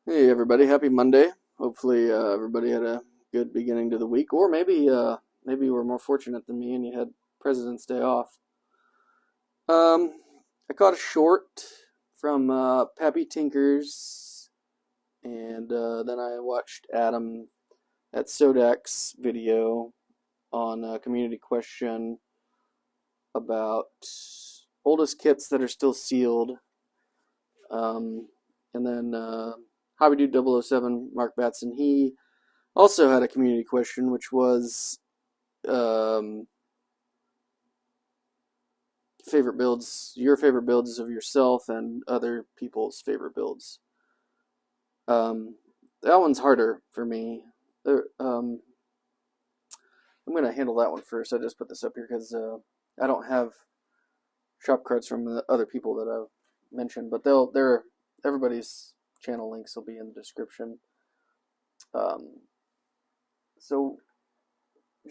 Hey everybody, happy Monday. Hopefully everybody had a good beginning to the week, or maybe you were more fortunate than me and you had President's Day off. I caught a short from Pappy Tinkers, and then I watched Adam at Sodak's video on a community question about oldest kits that are still sealed. Um, and then Hobby Dude 007, Mark Batson, he also had a community question, which was um, your favorite builds of yourself and other people's favorite builds. Um, that one's harder for me. I'm going to handle that one first. I just put this up here because I don't have shop cards from the other people that I've mentioned, but everybody's channel links will be in the description. Um, so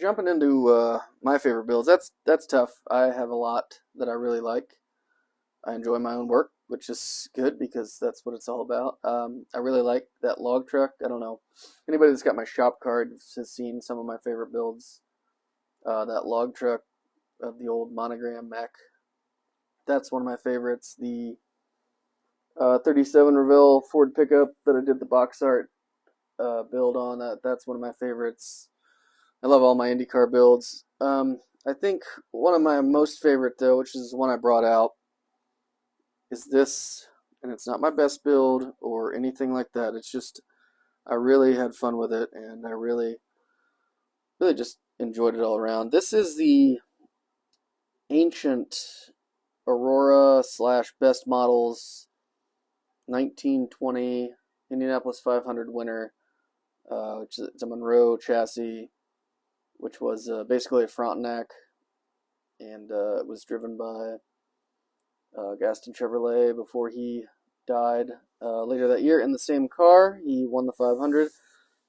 jumping into my favorite builds, that's tough. I have a lot that I really like. I enjoy my own work, which is good because that's what it's all about. I really like that log truck. I don't know. Anybody that's got my shop card has seen some of my favorite builds. That log truck of the old Monogram mech. That's one of my favorites. The 37 Revell Ford pickup that I did the box art build on. That's one of my favorites. I love all my IndyCar builds. I think one of my most favorite, though, which is the one I brought out, is this. And it's not my best build or anything like that. It's just, I really had fun with it, and I really just enjoyed it all around. This is the ancient Aurora slash Best Models 1920 Indianapolis 500 winner, which is a Monroe chassis, which was basically a Frontenac, and it was driven by Gaston Chevrolet before he died later that year in the same car. He won the 500.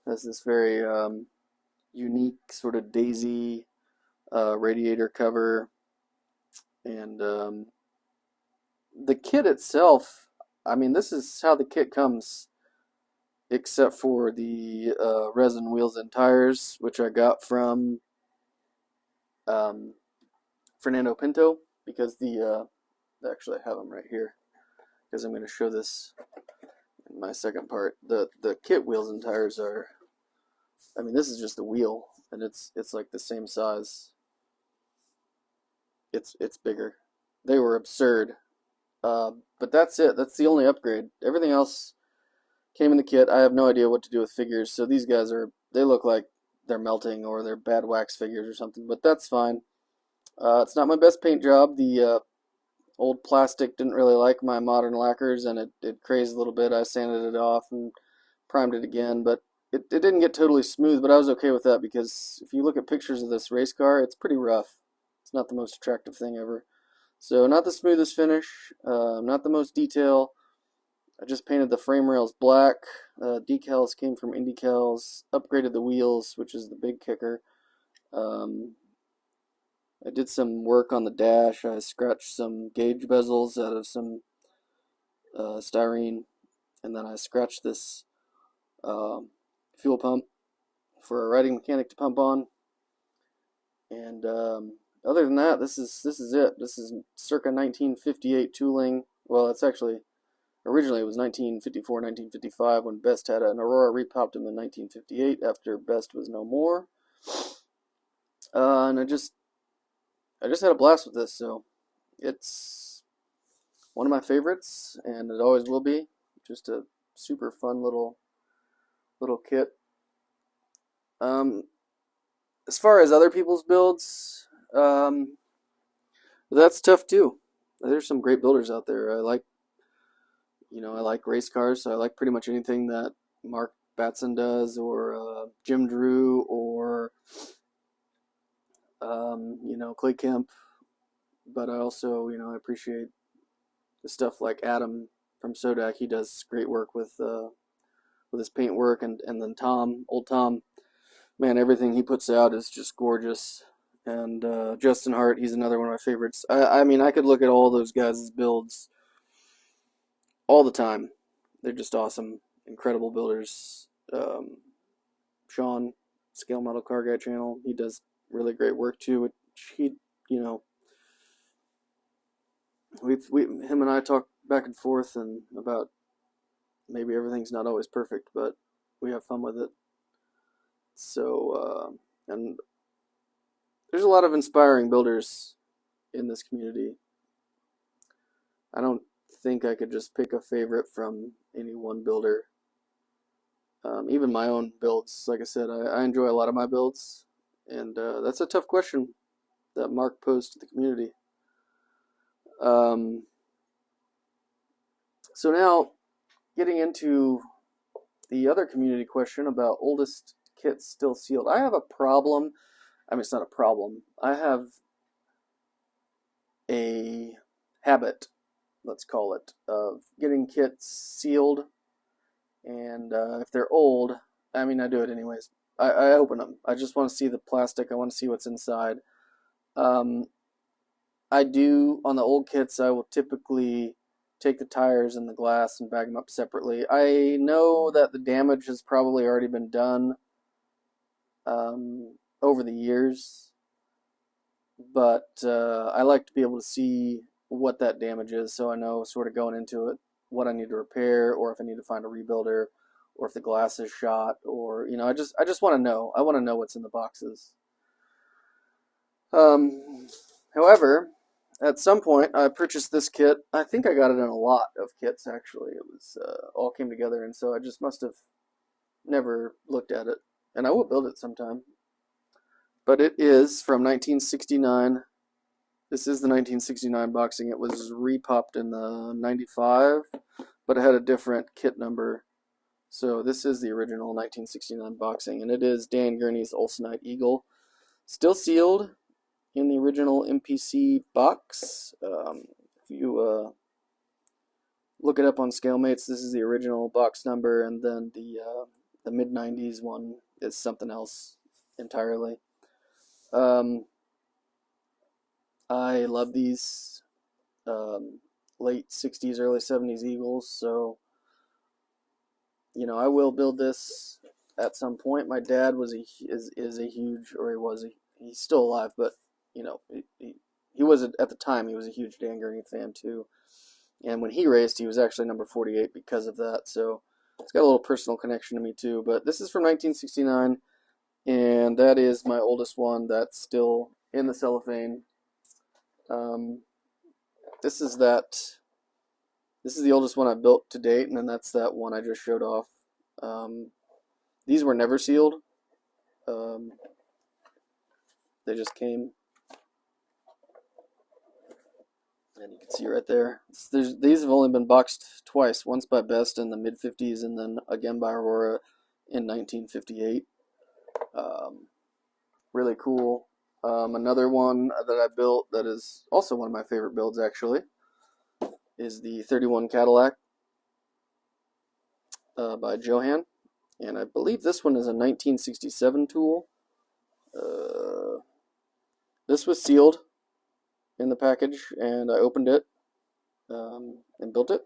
Has this very unique sort of daisy radiator cover, and the kit itself. I mean, this is how the kit comes, except for the resin wheels and tires, which I got from um, Fernando Pinto, because actually I have them right here because I'm going to show this in my second part. The kit wheels and tires are, I mean, this is just the wheel, and it's like the same size. It's bigger. They were absurd, but that's it. That's the only upgrade. Everything else came in the kit. I have no idea what to do with figures, so these guys they look like they're melting or they're bad wax figures or something, but that's fine. It's not my best paint job. The old plastic didn't really like my modern lacquers, and it crazed a little bit. I sanded it off and primed it again, but it didn't get totally smooth, but I was okay with that because if you look at pictures of this race car, it's pretty rough. It's not the most attractive thing ever. So not the smoothest finish, not the most detail. I just painted the frame rails black. Decals came from IndyCals. Upgraded the wheels, which is the big kicker. Um, I did some work on the dash. I scratched some gauge bezels out of some styrene, and then I scratched this uh, fuel pump for a riding mechanic to pump on. And other than that, this is it. This is circa 1958 tooling. Well, it's actually originally it was 1954, 1955 when Best had an Aurora. Repopped him in 1958 after Best was no more. And I just had a blast with this, so it's one of my favorites, and it always will be. Just a super fun little kit. Um, as far as other people's builds, that's tough too. There's some great builders out there. I like race cars, so I like pretty much anything that Mark Batson does, or Jim Drew, or Clay Kemp. But I also, I appreciate the stuff like Adam from Sodak. He does great work with his paint work, and then old Tom, man, everything he puts out is just gorgeous. And Justin Hart, he's another one of my favorites. I mean, I could look at all those guys' builds all the time. They're just awesome incredible builders. Sean, Scale Model Car Guy channel, he does really great work too. He, you know, him and I talk back and forth and about maybe everything's not always perfect, but we have fun with it. So, and there's a lot of inspiring builders in this community. I don't think I could just pick a favorite from any one builder. Even my own builds, like I said, I enjoy a lot of my builds, and that's a tough question that Mark posed to the community. So now, getting into the other community question about oldest kits still sealed. I have a problem. I mean, it's not a problem. I have a habit, let's call it, of getting kits sealed. And if they're old, I mean, I do it anyways. I open them. I just want to see the plastic. I want to see what's inside. I do, on the old kits, I will typically take the tires and the glass and bag them up separately. I know that the damage has probably already been done over the years, but I like to be able to see what that damage is, so I know sort of going into it what I need to repair, or if I need to find a rebuilder, or if the glass is shot, or I just want to know. I want to know what's in the boxes. However, at some point I purchased this kit. I think I got it in a lot of kits actually. It was all came together, and so I just must have never looked at it, and I will build it sometime. But it is from 1969. This is the 1969 boxing. It was repopped in the 95, but it had a different kit number. So this is the original 1969 boxing, and it is Dan Gurney's Olsonite Eagle. Still sealed in the original MPC box. If you look it up on ScaleMates, this is the original box number, and then the mid-90s one is something else entirely. I love these late 60s, early 70s Eagles, so I will build this at some point. My dad is a huge, or he's still alive, but he was at the time, he was a huge Dan Gurney fan too, and when he raced, he was actually number 48 because of that, so it's got a little personal connection to me too. But this is from 1969, and that is my oldest one that's still in the cellophane. This is the oldest one I've built to date, and then that's that one I just showed off. These were never sealed. They just came, and you can see right there. These have only been boxed twice. Once by Best in the mid-50s, and then again by Aurora in 1958. Really cool. Another one that I built that is also one of my favorite builds, actually, is the 31 Cadillac by Johan. And I believe this one is a 1967 tool. This was sealed in the package, and I opened it and built it.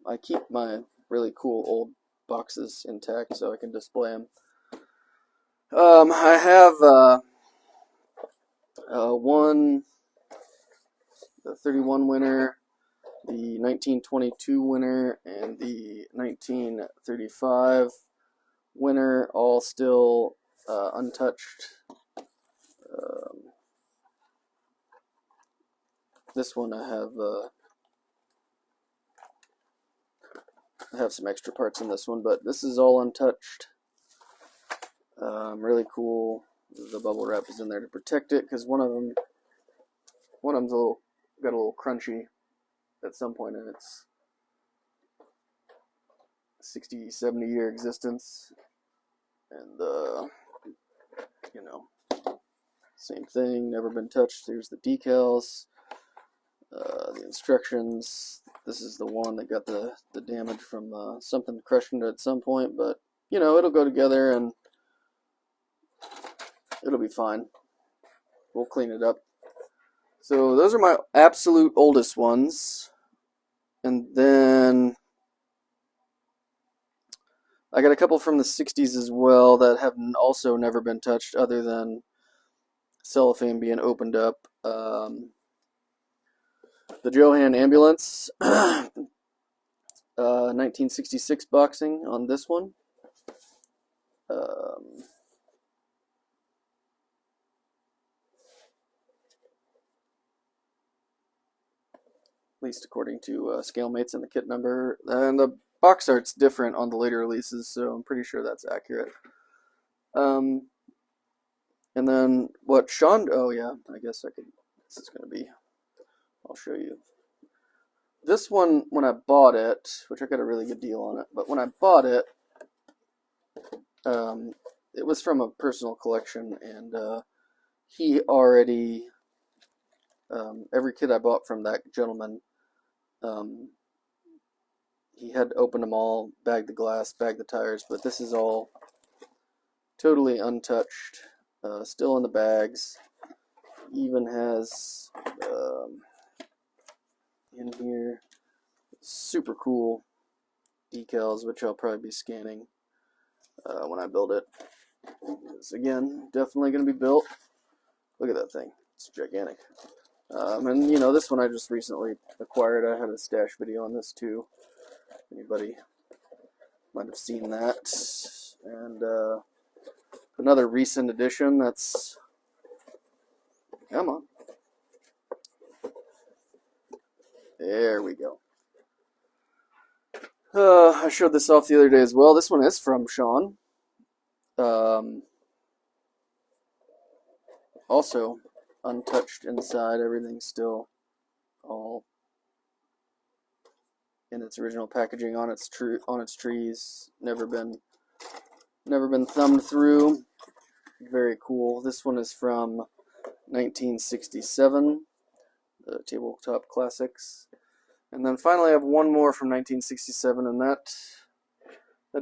I keep my really cool old boxes intact so I can display them. I have the 31 winner, the 1922 winner, and the 1935 winner, all still untouched. This one I have some extra parts in this one, but this is all untouched. Really cool. The bubble wrap is in there to protect it, because one of them's got a little crunchy at some point in its 60, 70 year existence, and same thing, never been touched. Here's the decals, the instructions. This is the one that got the damage from something crushing it at some point, but it'll go together and it'll be fine. We'll clean it up. So those are my absolute oldest ones. And then I got a couple from the 60s as well that have also never been touched other than cellophane being opened up. The Johan Ambulance, 1966 boxing on this one. At least according to Scalemates and the kit number. And the box art's different on the later releases, so I'm pretty sure that's accurate. And then what Sean, oh yeah, I guess I could, this is going to be, I'll show you. This one, when I bought it, which I got a really good deal on it, but when I bought it, it was from a personal collection, and he already, every kit I bought from that gentleman, he had opened them all, bagged the glass, bagged the tires, but this is all totally untouched, still in the bags. Even has in here super cool decals, which I'll probably be scanning when I build it. It's, again, definitely going to be built. Look at that thing. It's gigantic. And, you know, this one I just recently acquired. I had a stash video on this, too. Anybody might have seen that. And another recent addition that's... Come on. There we go. I showed this off the other day as well. This one is from Sean. Also untouched inside. Everything's still all in its original packaging on its trees. Never been thumbed through. Very cool. This one is from 1967, the Tabletop Classics. And then finally I have one more from 1967, and that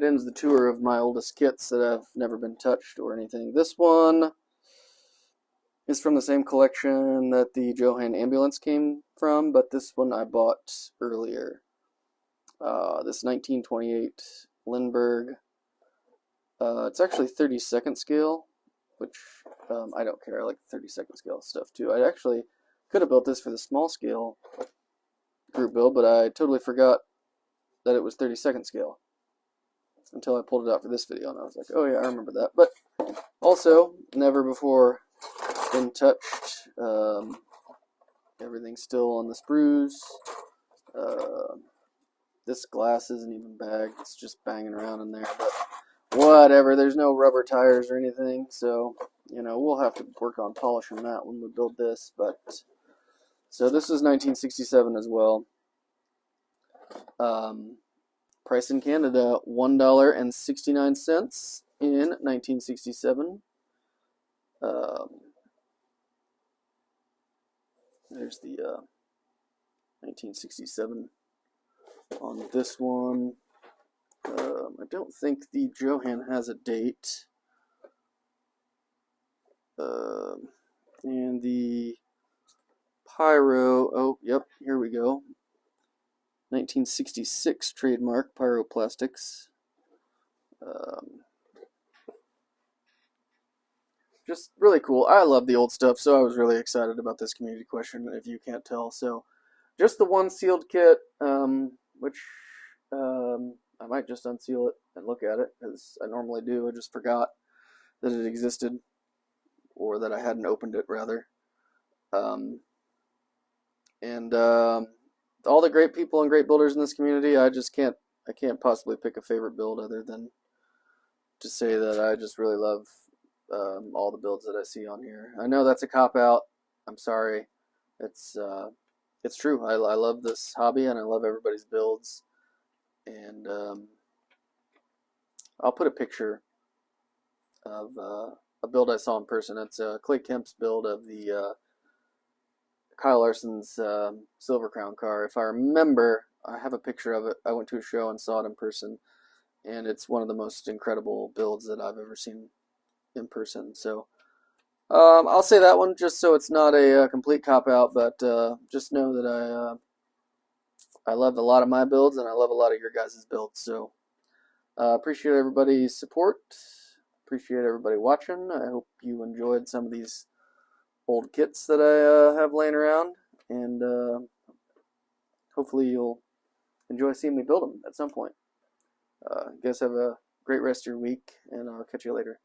ends the tour of my oldest kits that have never been touched or anything. This one is from the same collection that the Johan Ambulance came from, but this one I bought earlier. This 1928 Lindbergh. It's actually 32nd scale, which I don't care. I like the 32nd scale stuff too. I actually could have built this for the small scale group build, but I totally forgot that it was 32nd scale until I pulled it out for this video, and I was like, oh yeah, I remember that. But also, never before been touched. Everything's still on the sprues. This glass isn't even bagged. It's just banging around in there, but whatever. There's no rubber tires or anything, so, you know, we'll have to work on polishing that when we build this. But so this is 1967 as well. Price in Canada, $1.69 in 1967. There's the 1967 on this one. I don't think the Johan has a date. And the Pyro, oh, yep, here we go. 1966 trademark, Pyroplastics. Just really cool. I love the old stuff, so I was really excited about this community question, if you can't tell. So, just the one sealed kit, which I might just unseal it and look at it, as I normally do. I just forgot that it existed, or that I hadn't opened it, rather. All the great people and great builders in this community, I can't possibly pick a favorite build other than to say that I just really love all the builds that I see on here. I know that's a cop-out. I'm sorry. It's true. I love this hobby, and I love everybody's builds. And I'll put a picture of a build I saw in person. It's Clay Kemp's build of the Kyle Larson's Silver Crown car. If I remember, I have a picture of it. I went to a show and saw it in person, and it's one of the most incredible builds that I've ever seen in person. So I'll say that one just so it's not a complete cop-out, but just know that I love a lot of my builds, and I love a lot of your guys' builds. So Appreciate everybody's support. Appreciate everybody watching. I hope you enjoyed some of these old kits that I have laying around, and hopefully you'll enjoy seeing me build them at some point. You guys have a great rest of your week, and I'll catch you later.